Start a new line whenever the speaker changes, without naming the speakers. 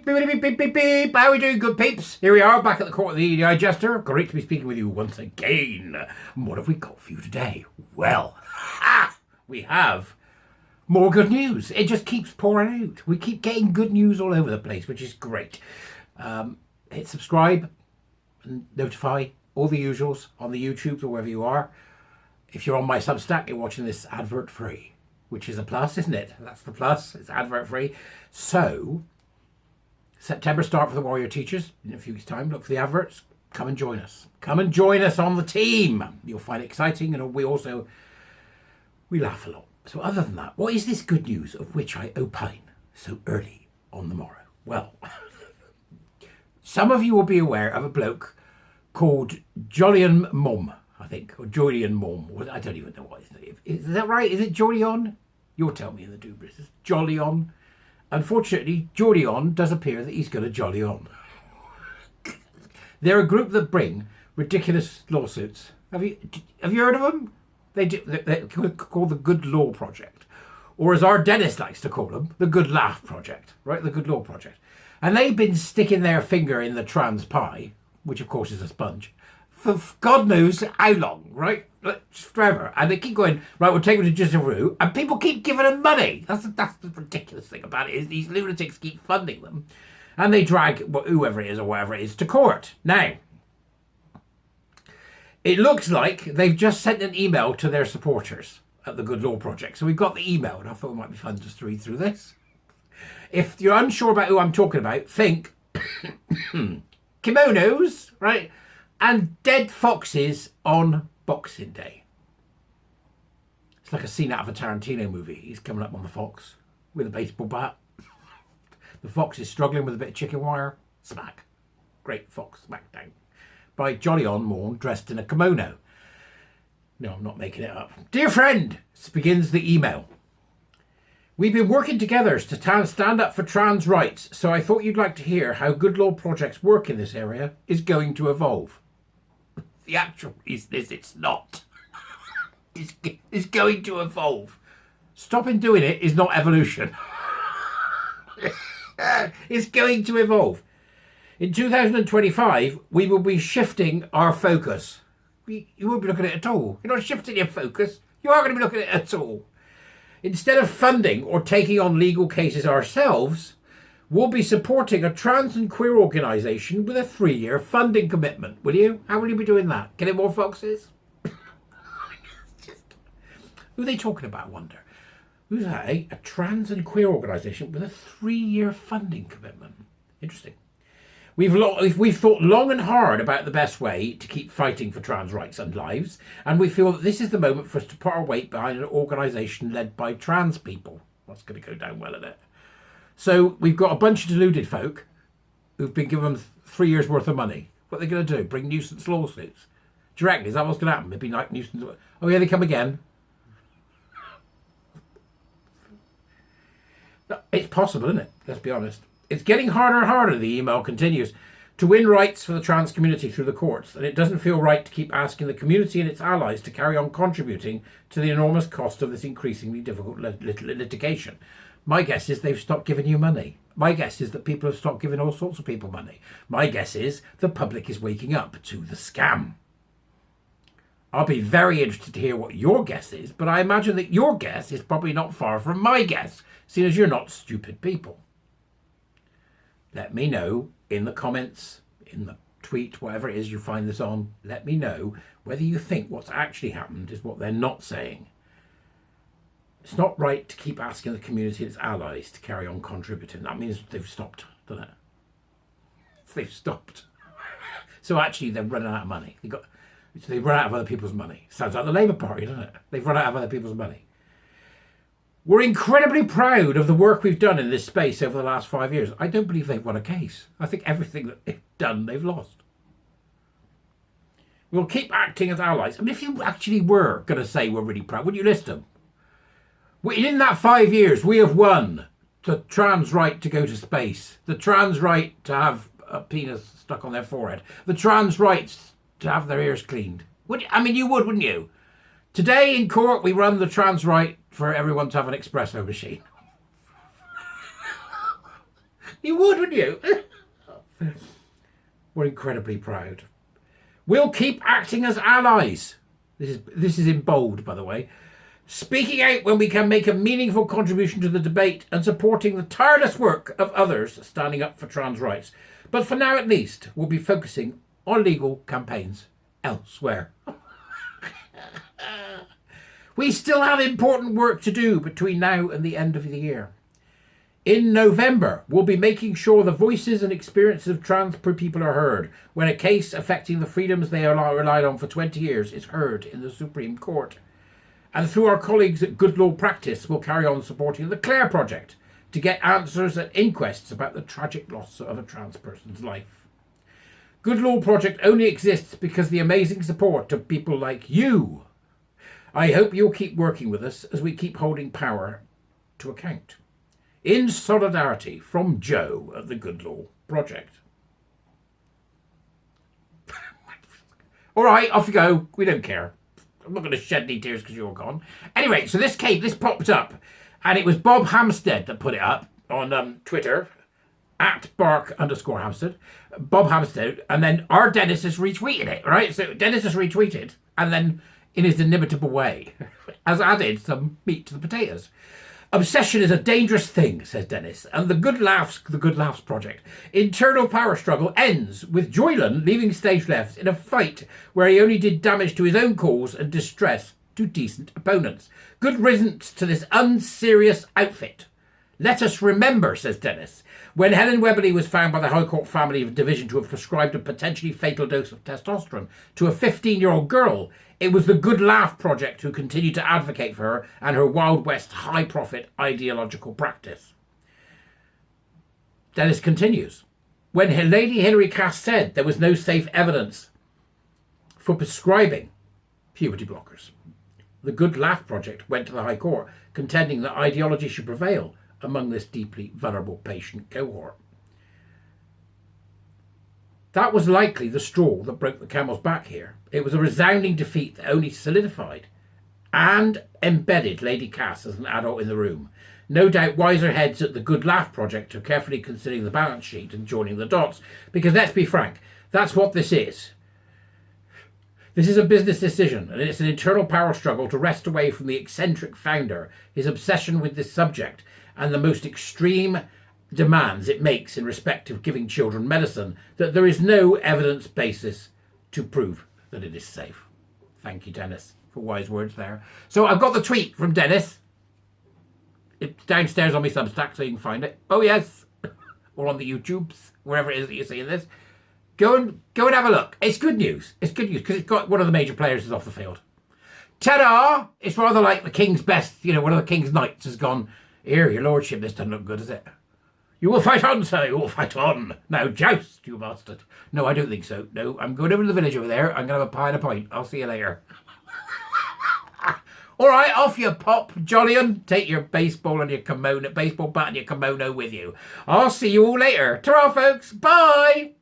Beep, beep, beep, beep. How are we doing, good peeps? Here we are, back at the court of the Edijester. Great to be speaking with you once again. What have we got for you today? Well, we have more good news. It just keeps pouring out. We keep getting good news all over the place, which is great. Hit subscribe and notify, all the usuals on the YouTubes or wherever you are. If you're on my Substack, you're watching this advert free, which is a plus, isn't it? That's the plus. It's advert free. So, September start for the Warrior Teachers. In a few weeks' time, look for the adverts. Come and join us. Come and join us on the team. You'll find it exciting, and we laugh a lot. So other than that, what is this good news of which I opine so early on the morrow? Well, some of you will be aware of a bloke called Jolyon Mum, I think, or Jolyon Mum. I don't even know what his name is. Is that right? Is it Jolyon? You'll tell me in the doobers. It's Jolyon. Unfortunately, Jolyon does appear that he's going to jolly on. They're a group that bring ridiculous lawsuits. Have you heard of them? They're called the Good Law Project, or as our Dennis likes to call them, the Good Laugh Project, right? The Good Law Project. And they've been sticking their finger in the trans pie, which of course is a sponge, for God knows how long, right? Forever. And they keep going, right, we'll take them to Jizaroo, and people keep giving them money. That's the ridiculous thing about it, is these lunatics keep funding them, and they drag whoever it is or whatever it is to court. Now, it looks like they've just sent an email to their supporters at the Good Law Project. So we've got the email, and I thought it might be fun just to read through this. If you're unsure about who I'm talking about, think kimonos, right? And dead foxes on Boxing Day. It's like a scene out of a Tarantino movie. He's coming up on the fox with a baseball bat. The fox is struggling with a bit of chicken wire. Smack. Great fox smackdown. By Jolyon Morn dressed in a kimono. No, I'm not making it up. Dear friend, begins the email. We've been working together to stand up for trans rights, so I thought you'd like to hear how Good Law Project's work in this area is going to evolve. The actual reason is it's not. It's going to evolve. Stopping doing it is not evolution. It's going to evolve. In 2025, we will be shifting our focus. You won't be looking at it at all. You're not shifting your focus. You aren't going to be looking at it at all. Instead of funding or taking on legal cases ourselves, we'll be supporting a trans and queer organisation with a 3-year funding commitment. Will you? How will you be doing that? Getting more foxes? Who are they talking about, I wonder? Who's that, eh? A trans and queer organisation with a 3-year funding commitment. Interesting. We've thought long and hard about the best way to keep fighting for trans rights and lives, and we feel that this is the moment for us to put our weight behind an organisation led by trans people. That's going to go down well, isn't it? So we've got a bunch of deluded folk who've been given 3 years' worth of money. What are they going to do? Bring nuisance lawsuits? Do you reckon? Is that what's going to happen? Maybe like nuisance... Oh yeah, they come again. It's possible, isn't it? Let's be honest. It's getting harder and harder, the email continues, to win rights for the trans community through the courts, and it doesn't feel right to keep asking the community and its allies to carry on contributing to the enormous cost of this increasingly difficult litigation. My guess is they've stopped giving you money. My guess is that people have stopped giving all sorts of people money. My guess is the public is waking up to the scam. I'll be very interested to hear what your guess is, but I imagine that your guess is probably not far from my guess, seeing as you're not stupid people. Let me know in the comments, in the tweet, whatever it is you find this on, let me know whether you think what's actually happened is what they're not saying. It's not right to keep asking the community and its allies to carry on contributing. That means they've stopped, doesn't it? They've stopped. So actually they're running out of money. They've run out of other people's money. Sounds like the Labour Party, doesn't it? They've run out of other people's money. We're incredibly proud of the work we've done in this space over the last 5 years. I don't believe they've won a case. I think everything that they've done, they've lost. We'll keep acting as allies. I mean, if you actually were going to say we're really proud, would you list them? In that 5 years, we have won the trans right to go to space, the trans right to have a penis stuck on their forehead, the trans rights to have their ears cleaned. You would, wouldn't you? Today in court, we run the trans right for everyone to have an espresso machine. You would, wouldn't you? We're incredibly proud. We'll keep acting as allies. This is in bold, by the way. Speaking out when we can make a meaningful contribution to the debate and supporting the tireless work of others standing up for trans rights. But for now, at least, we'll be focusing on legal campaigns elsewhere. We still have important work to do between now and the end of the year. In November, we'll be making sure the voices and experiences of trans people are heard when a case affecting the freedoms they relied on for 20 years is heard in the Supreme Court. And through our colleagues at Good Law Practice, we'll carry on supporting the Clare Project to get answers at inquests about the tragic loss of a trans person's life. Good Law Project only exists because of the amazing support of people like you. I hope you'll keep working with us as we keep holding power to account. In solidarity, from Joe at the Good Law Project. All right, off you go. We don't care. I'm not going to shed any tears because you're gone. Anyway, so this popped up, and it was Bob Hampstead that put it up on Twitter, at @Bark_Hampstead, Bob Hampstead, and then our Dennis has retweeted it, right? So Dennis has retweeted, and then in his inimitable way, has added some meat to the potatoes. Obsession is a dangerous thing, says Dennis, and the Good Laughs Project internal power struggle ends with Joylan leaving stage left in a fight where he only did damage to his own cause and distress to decent opponents. Good riddance to this unserious outfit. Let us remember, says Dennis, when Helen Webley was found by the High Court Family Division to have prescribed a potentially fatal dose of testosterone to a 15-year-old girl, it was the Good Laugh Project who continued to advocate for her and her Wild West high-profit ideological practice. Dennis continues, when Lady Hilary Cass said there was no safe evidence for prescribing puberty blockers, the Good Laugh Project went to the High Court, contending that ideology should prevail among this deeply vulnerable patient cohort. That was likely the straw that broke the camel's back here. It was a resounding defeat that only solidified and embedded Lady Cass as an adult in the room. No doubt wiser heads at the Good Laugh Project are carefully considering the balance sheet and joining the dots, because let's be frank, that's what this is. This is a business decision, and it's an internal power struggle to wrest away from the eccentric founder his obsession with this subject and the most extreme demands it makes in respect of giving children medicine that there is no evidence basis to prove that it is safe. Thank you, Dennis, for wise words there. So I've got the tweet from Dennis. It's downstairs on my Substack, so you can find it. Oh yes, or on the YouTubes, wherever it is that you're seeing this. Go and have a look. It's good news. It's good news because it's got one of the major players is off the field. Ta-da! It's rather like the King's best, one of the King's knights has gone, here, your lordship, this doesn't look good, does it? You will fight on, sir, you will fight on. Now joust, you bastard. No, I don't think so. No, I'm going over to the village over there. I'm going to have a pie and a pint. I'll see you later. All right, off you pop, Jolyon. Take your baseball bat and your kimono with you. I'll see you all later. Ta-ra, folks. Bye.